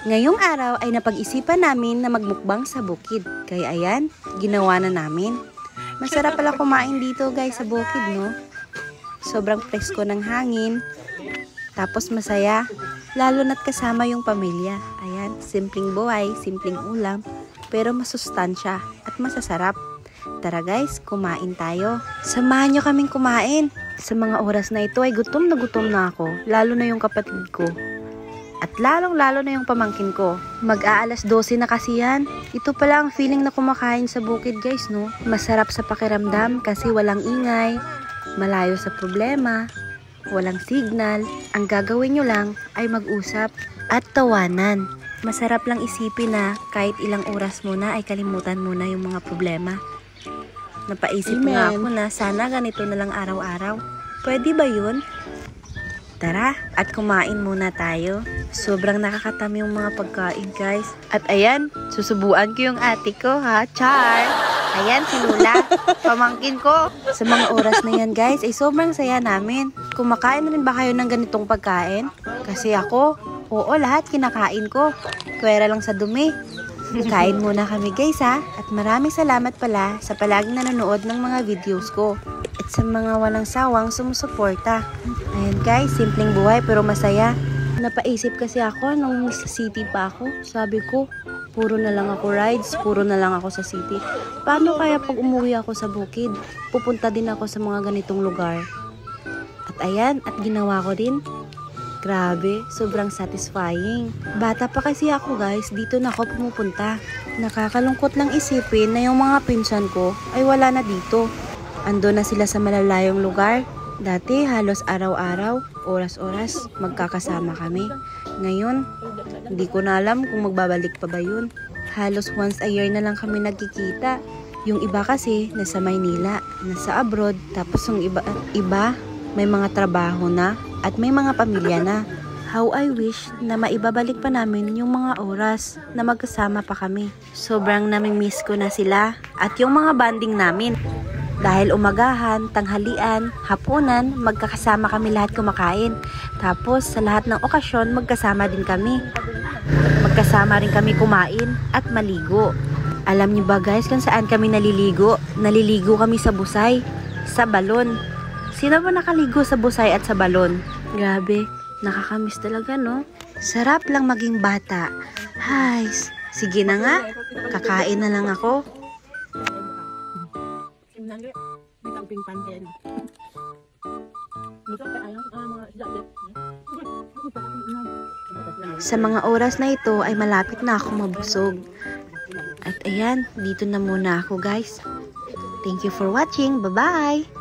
Ngayong araw ay napag-isipan namin na magmukbang sa bukid. Kaya ayan, ginawa na namin. Masarap pala kumain dito guys sa bukid, no? Sobrang presko ng hangin. Tapos masaya, lalo na't kasama yung pamilya. Ayan, simpleng buhay, simpleng ulam, pero masustansya at masasarap. Tara guys, kumain tayo. Samahan nyo kaming kumain. Sa mga oras na ito ay gutom na ako, lalo na yung kapatid ko. At lalong-lalo na yung pamangkin ko. Mag-aalas 12 na kasi yan. Ito pala ang feeling na kumakain sa bukid guys, no? Masarap sa pakiramdam kasi walang ingay, malayo sa problema, walang signal. Ang gagawin nyo lang ay mag-usap at tawanan. Masarap lang isipin na kahit ilang oras muna ay kalimutan muna yung mga problema. Napaisip nga ako na sana ganito na lang araw-araw. Pwede ba yun? Tara, at kumain muna tayo. Sobrang nakakatami yung mga pagkain, guys. At ayan, susubuan ko yung ate ko, ha? Char! Ayan, si Lula. Pamangkin ko. Sa mga oras na yan, guys, ay sobrang saya namin. Kumakain na rin ba kayo ng ganitong pagkain? Kasi ako, oo, lahat kinakain ko. Kwera lang sa dumi. Kain muna kami, guys, ha? At maraming salamat pala sa palaging nanonood ng mga videos ko. At sa mga walang sawang sumusuporta. Ayan guys, simpleng buhay pero masaya. Napaisip kasi ako nung sa city pa ako. Sabi ko, puro na lang ako rides, puro na lang ako sa city. Paano kaya pag umuwi ako sa bukid? Pupunta din ako sa mga ganitong lugar. At ayan, at ginawa ko din. Grabe, sobrang satisfying. Bata pa kasi ako guys, dito na ako pumupunta. Nakakalungkot lang isipin na yung mga pinsan ko ay wala na dito. Ando na sila sa malalayong lugar. Dati halos araw-araw, oras-oras, magkakasama kami. Ngayon, hindi ko na alam kung magbabalik pa ba yun. Halos once a year na lang kami nagkikita. Yung iba kasi nasa Maynila, nasa abroad, tapos yung iba may mga trabaho na at may mga pamilya na. How I wish na maibabalik pa namin yung mga oras na magkasama pa kami. Sobrang namimiss ko na sila at yung mga bonding namin. Dahil umagahan, tanghalian, hapunan, magkakasama kami lahat kumakain. Tapos sa lahat ng okasyon, magkasama din kami. Magkasama rin kami kumain at maligo. Alam niyo ba guys kung saan kami naliligo? Naliligo kami sa busay, sa balon. Sino ba nakaligo sa busay at sa balon? Grabe, nakakamiss talaga, no? Sarap lang maging bata. Hay, sige na nga, kakain na lang ako. Sa mga oras na ito ay malapit na ako mabusog. At ayan, dito na muna ako guys. Thank you for watching. Bye-bye!